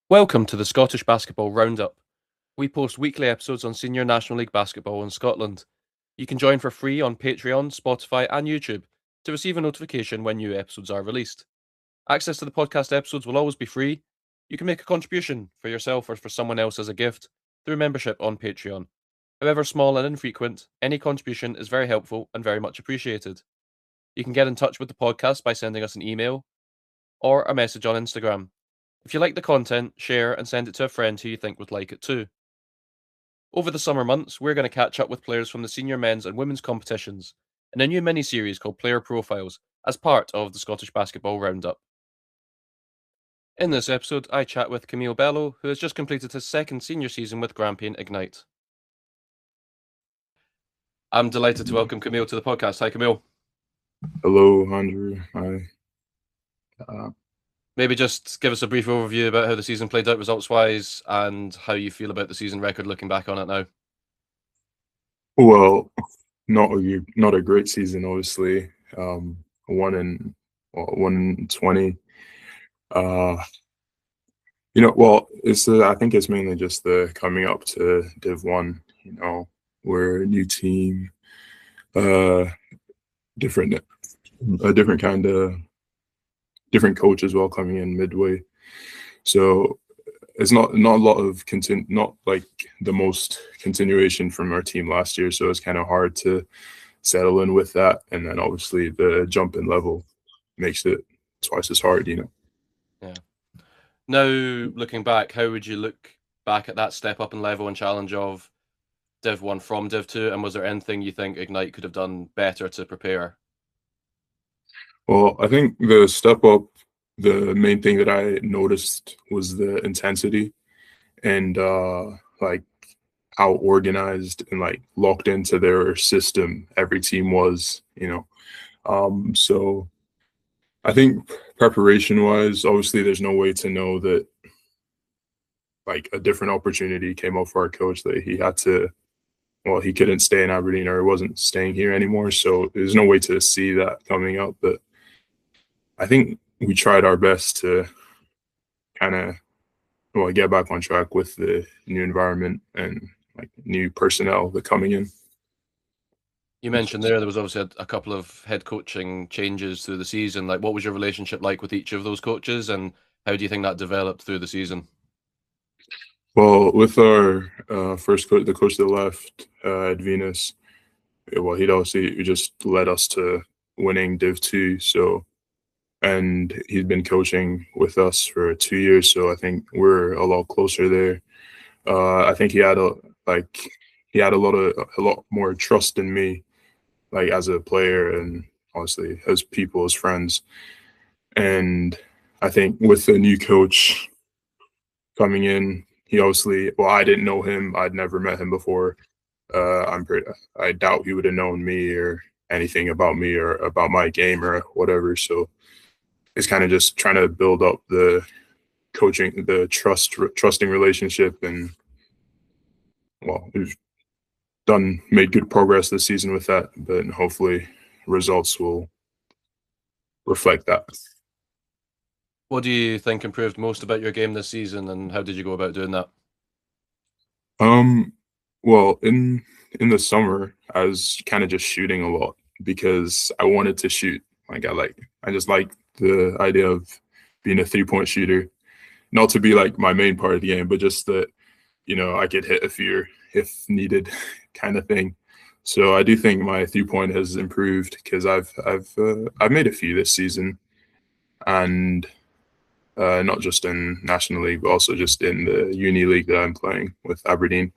Welcome to the Scottish Basketball Roundup. We post weekly episodes on Senior National League basketball in Scotland. You can join for free on Patreon, Spotify, and YouTube to receive a notification when new episodes are released. Access to the podcast episodes will always be free. You can make a contribution for yourself or for someone else as a gift through membership on Patreon. However small and infrequent, any contribution is very helpful and very much appreciated. You can get in touch with the podcast by sending us an email or a message on Instagram. If you like the content, share and send it to a friend who you think would like it too. Over the summer months, we're going to catch up with players from the senior men's and women's competitions in a new mini series called Player Profiles as part of the Scottish Basketball Roundup. In this episode, I chat with Kamil Bello, who has just completed his second senior season with Grampian Ignite. I'm delighted to welcome Kamil to the podcast. Hi, Kamil. Hello, Andrew. Hi. Maybe just give us a brief overview about how the season played out results-wise and how you feel about the season record looking back on it now. Well, not a great season, obviously. 1-20. I think it's mainly just the coming up to Div 1. We're a new team, different coach as well coming in midway. So it's not a lot of not like the most continuation from our team last year. So it's kind of hard to settle in with that. And then obviously the jump in level makes it twice as hard, Yeah. Now, looking back, how would you look back at that step up in level and challenge of Div 1 from Div 2? And was there anything you think Ignite could have done better to prepare? Well, I think the step up, the main thing that I noticed was the intensity and like how organized and like locked into their system every team was, So I think preparation wise, obviously there's no way to know that like a different opportunity came up for our coach that he couldn't stay in Aberdeen or wasn't staying here anymore. So there's no way to see that coming up. But I think we tried our best to kind of get back on track with the new environment and like new personnel that coming in. You mentioned there was obviously a couple of head coaching changes through the season. Like, what was your relationship like with each of those coaches, and how do you think that developed through the season? Well, with our first coach, the coach that left at Venus, he'd obviously just led us to winning Div 2. So, and he's been coaching with us for 2 years. So I think we're a lot closer there. I think he had a lot more trust in me, like as a player and obviously as people, as friends. And I think with the new coach coming in, I didn't know him. I'd never met him before. I doubt he would have known me or anything about me or about my game or whatever. So it's kind of just trying to build up the coaching, the trusting relationship. And we've made good progress this season with that, but hopefully results will reflect that. What do you think improved most about your game this season, and how did you go about doing that? Well, in the summer, I was kind of just shooting a lot because I wanted to shoot. I just like the idea of being a 3-point shooter, not to be like my main part of the game, but just that, I could hit a few if needed kind of thing. So I do think my 3-point has improved because I've made a few this season, and not just in National League, but also just in the uni league that I'm playing with Aberdeen.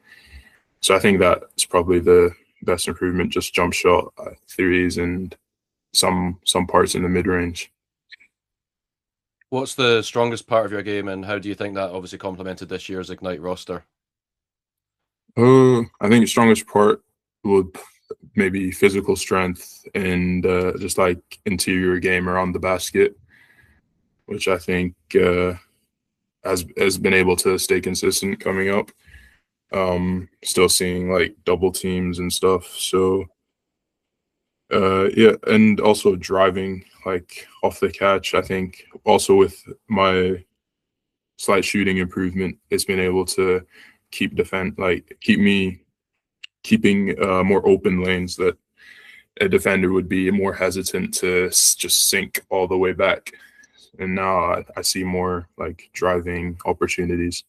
So I think that's probably the best improvement, just jump shot, threes, and some parts in the mid-range. What's the strongest part of your game, and how do you think that obviously complemented this year's Ignite roster? I think the strongest part would maybe physical strength and just like interior game around the basket, which I think has been able to stay consistent coming up. Still seeing like double teams and stuff. So and also driving like off the catch. I think also with my slight shooting improvement, it's been able to keep me keeping more open lanes that a defender would be more hesitant to just sink all the way back. And now I see more like driving opportunities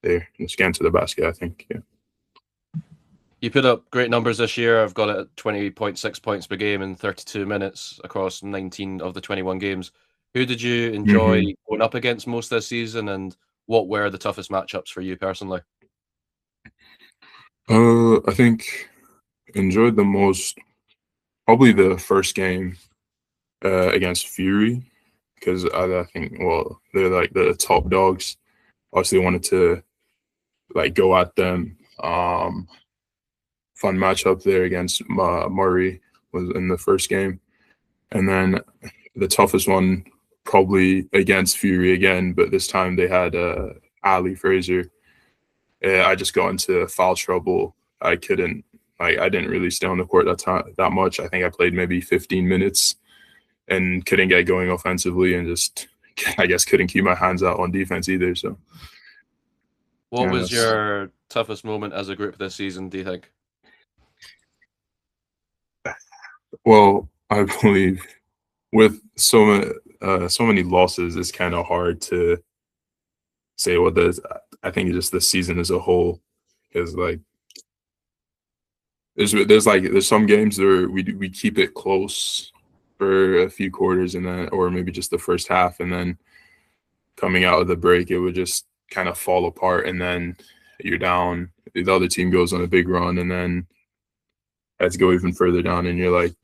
there. Just getting to the basket, I think. Yeah. You put up great numbers this year. I've got it at 20.6 points per game in 32 minutes across 19 of the 21 games. Who did you enjoy going up against most this season, and what were the toughest matchups for you personally? I think enjoyed the most probably the first game against Fury because I think they're like the top dogs. Obviously wanted to like go at them. Fun matchup there against Murray was in the first game, and then the toughest one probably against Fury again, but this time they had Ali Fraser. I just got into foul trouble. I didn't really stay on the court that much. I think I played maybe 15 minutes and couldn't get going offensively, and just I guess couldn't keep my hands out on defense either. So, what was your toughest moment as a group this season, do you think? Well, I believe with so many losses, it's kind of hard to say what I think just the season as a whole, because like there's some games where we keep it close for a few quarters and then, or maybe just the first half, and then coming out of the break it would just kind of fall apart, and then you're down. The other team goes on a big run, and then has to go even further down, and you're like,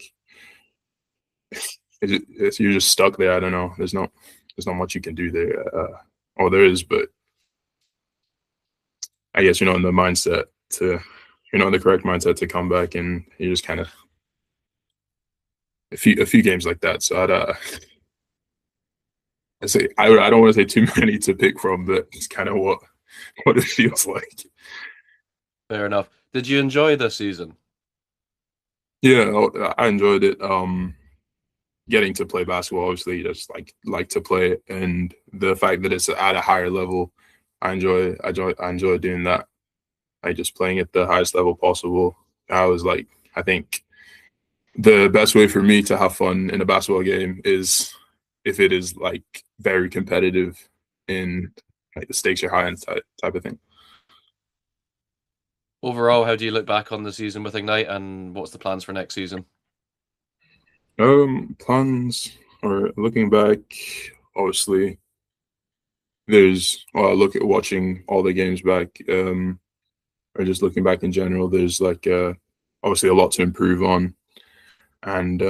you're just stuck there. I don't know. There's not much you can do there. There is, but I guess you're not in the correct mindset to come back, and you're just kind of a few games like that. So I don't want to say too many to pick from, but it's kind of what it feels like. Fair enough. Did you enjoy this season? Yeah, I enjoyed it. Getting to play basketball, obviously, just like to play it, and the fact that it's at a higher level, I enjoy doing that. Like just playing at the highest level possible. I think the best way for me to have fun in a basketball game is if it is like very competitive and like the stakes are high and type of thing. Overall, how do you look back on the season with Ignite, and what's the plans for next season? Plans or looking back, obviously, look at watching all the games back, or just looking back in general. There's like obviously a lot to improve on, and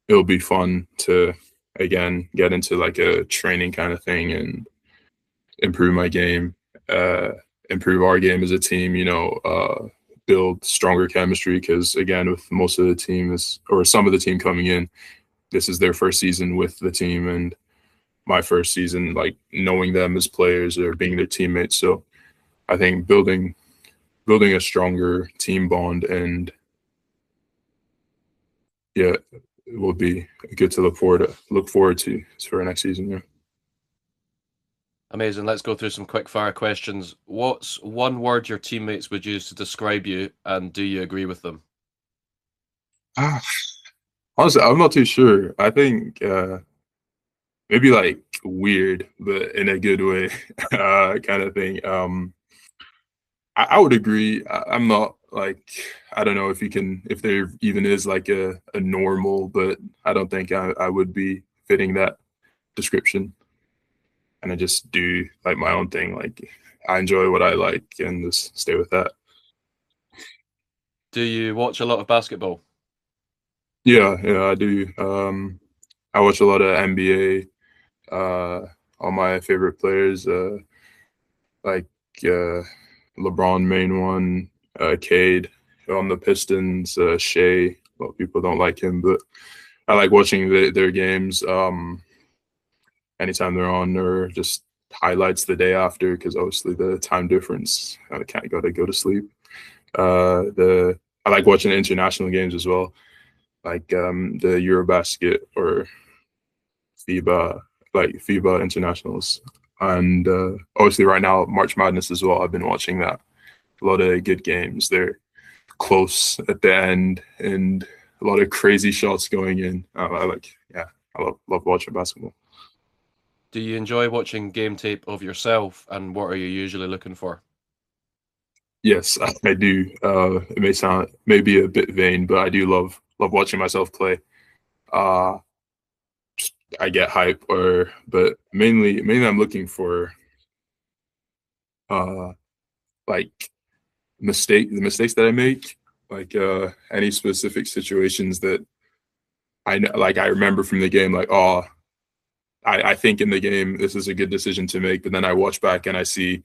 it'll be fun to again get into like a training kind of thing and improve my game, improve our game as a team. Build stronger chemistry, because again, with most of the team or some of the team coming in, this is their first season with the team, and my first season like knowing them as players or being their teammates. So I think building a stronger team bond, and yeah, it will be good to look forward to for next season. Yeah. Amazing. Let's go through some quick fire questions. What's one word your teammates would use to describe you, and do you agree with them? Honestly, I'm not too sure. I think maybe like weird, but in a good way, kind of thing. I would agree. I'm not like, I don't know if there even is like a normal, but I don't think I would be fitting that description. And I just do like my own thing. Like I enjoy what I like and just stay with that. Do you watch a lot of basketball? Yeah, I do. I watch a lot of NBA. All my favorite players, like LeBron, main one, Cade on the Pistons, Shea. A lot of people don't like him, but I like watching their games. Anytime they're on, or just highlights the day after, because obviously the time difference. I can't go to sleep. I like watching international games as well, like the Eurobasket or FIBA, like FIBA internationals. and obviously right now March Madness as well. I've been watching that. A lot of good games. They're close at the end and a lot of crazy shots going in. I love watching basketball. Do you enjoy watching game tape of yourself, and what are you usually looking for? Yes, I do. It may sound maybe a bit vain, but I do love watching myself play. Uh, I get hype, but mainly I'm looking for uh like the mistakes that I make, like any specific situations that I know, like I remember from the game, like oh, I think in the game this is a good decision to make, but then I watch back and I see,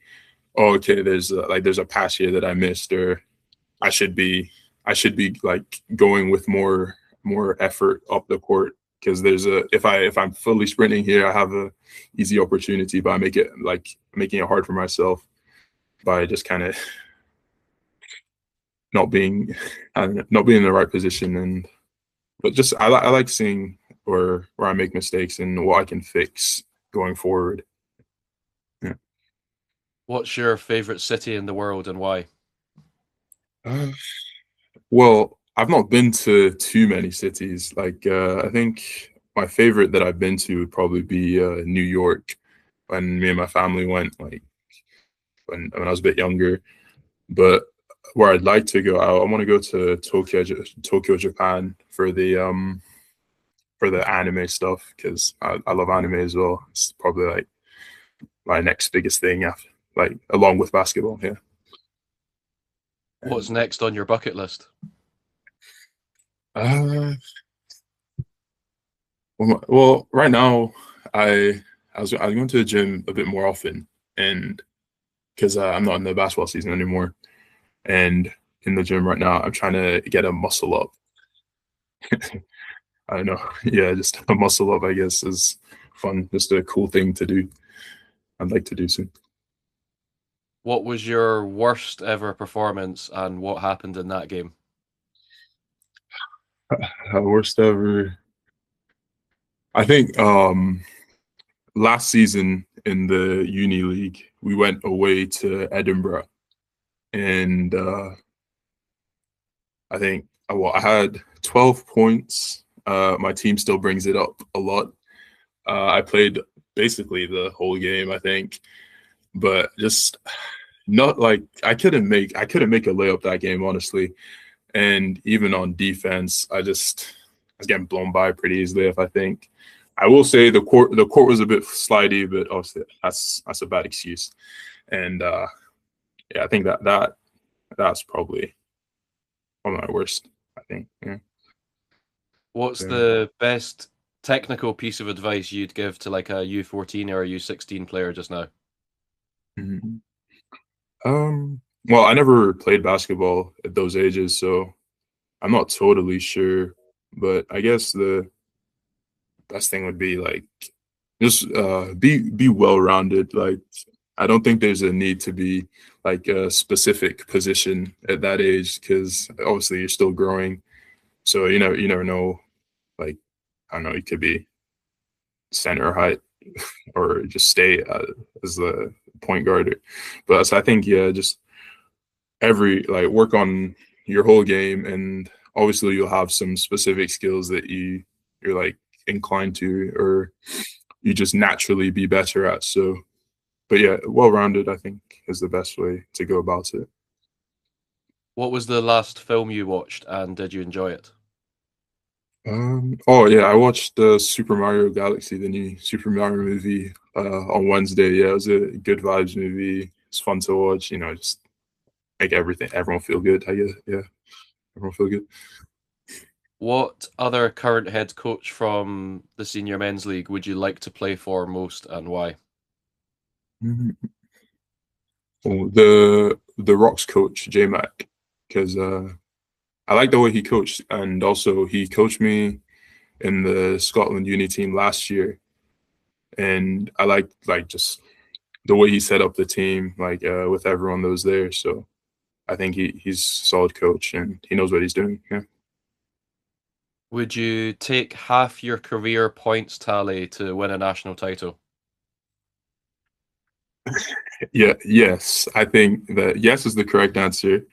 oh, okay, there's a pass here that I missed, or I should be like going with more effort up the court because there's a if I'm fully sprinting here, I have a easy opportunity, but I make it like making it hard for myself by just kind of not being not being in the right position. And but just I like seeing where I make mistakes and what I can fix going forward. Yeah. What's your favorite city in the world and why? Uh, well, I've not been to too many cities. Like I think my favorite that I've been to would probably be New York when me and my family went, like when I was a bit younger. But where I'd like to go out, I want to go to Tokyo, Japan for the anime stuff because I love anime as well. It's probably like my next biggest thing after, like along with basketball. Yeah. What's next on your bucket list? Uh, well, right now I was going to the gym a bit more often, and because I'm not in the basketball season anymore, and in the gym right now, I'm trying to get a muscle up. I don't know, yeah, just a muscle up. I guess is fun, just a cool thing to do. I'd like to do soon. What was your worst ever performance and what happened in that game? Worst ever. I think last season in the uni league, we went away to Edinburgh, and I think I had 12 points. My team still brings it up a lot. I played basically the whole game, I think, but just not like I couldn't make a layup that game, honestly. And even on defense, I was getting blown by pretty easily. If I think, I will say the court was a bit slidey, but obviously that's a bad excuse. And yeah, I think that's probably one of my worst. I think. Yeah. What's So, the best technical piece of advice you'd give to like a U14 or a U16 player just now? mhm. Well, I never played basketball at those ages, so I'm not totally sure. But I guess the best thing would be like just be well rounded. Like I don't think there's a need to be like a specific position at that age because obviously you're still growing. So you never know. Like I don't know, you could be center height or just stay as the point guard. But so I think yeah, just every like work on your whole game, and obviously you'll have some specific skills that you're like inclined to or you just naturally be better at. So but yeah, well rounded I think is the best way to go about it. What was the last film you watched and did you enjoy it? Oh yeah, I watched the Super Mario Galaxy, the new Super Mario movie, on Wednesday. Yeah, it was a good vibes movie. It's fun to watch, just make everyone feel good, I guess. Yeah, everyone feel good. What other current head coach from the senior men's league would you like to play for most and why? Mhm. Oh, the Rocks coach, J Mac, because I like the way he coached, and also he coached me in the Scotland uni team last year, and I like just the way he set up the team, like with everyone that was there. So I think he's a solid coach and he knows what he's doing. Yeah. Would you take half your career points tally to win a national title? Yeah, yes. I think that yes is the correct answer,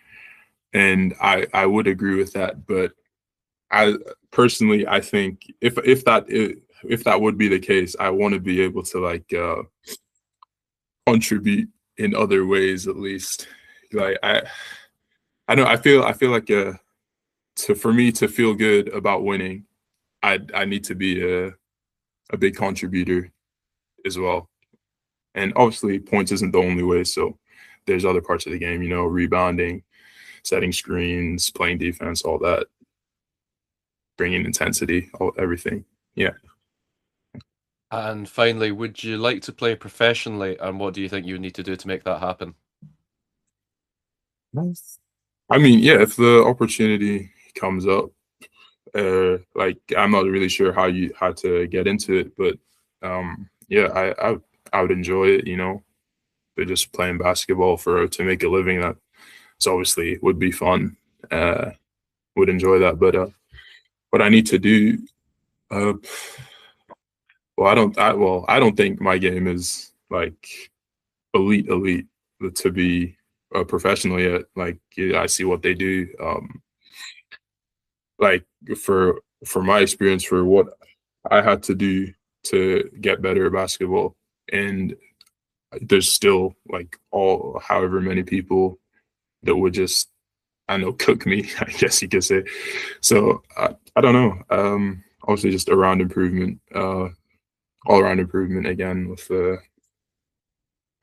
and I would agree with that. But I personally, I think if that would be the case, I want to be able to like contribute in other ways at least. Like I know I feel like to for me to feel good about winning, I need to be a big contributor as well. And obviously, points isn't the only way. So there's other parts of the game, you know, rebounding, setting screens, playing defense, all that, bringing intensity, all everything. Yeah. And finally, would you like to play professionally, and what do you think you would need to do to make that happen? Nice. I mean, yeah, if the opportunity comes up, like I'm not really sure how to get into it, but yeah, I would enjoy it, you know, but just playing basketball for to make a living, that it's obviously would be fun. Would enjoy that, but what I need to do, uh, I don't think my game is like elite to be a professional yet. Like yeah, I see what they do. Like for my experience, for what I had to do to get better at basketball, and there's still like all however many people that would just I know cook me, I guess you could say. So I don't know. Obviously just around improvement, all around improvement again with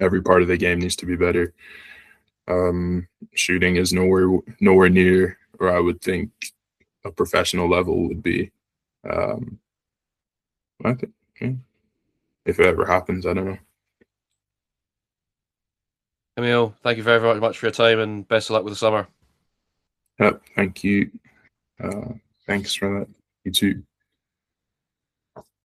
every part of the game needs to be better. Shooting is nowhere near where I would think a professional level would be. Um, I think yeah, if it ever happens, I don't know. Kamil, thank you very, very much for your time, and best of luck with the summer. Yep, thank you. Uh, thanks for that. You too.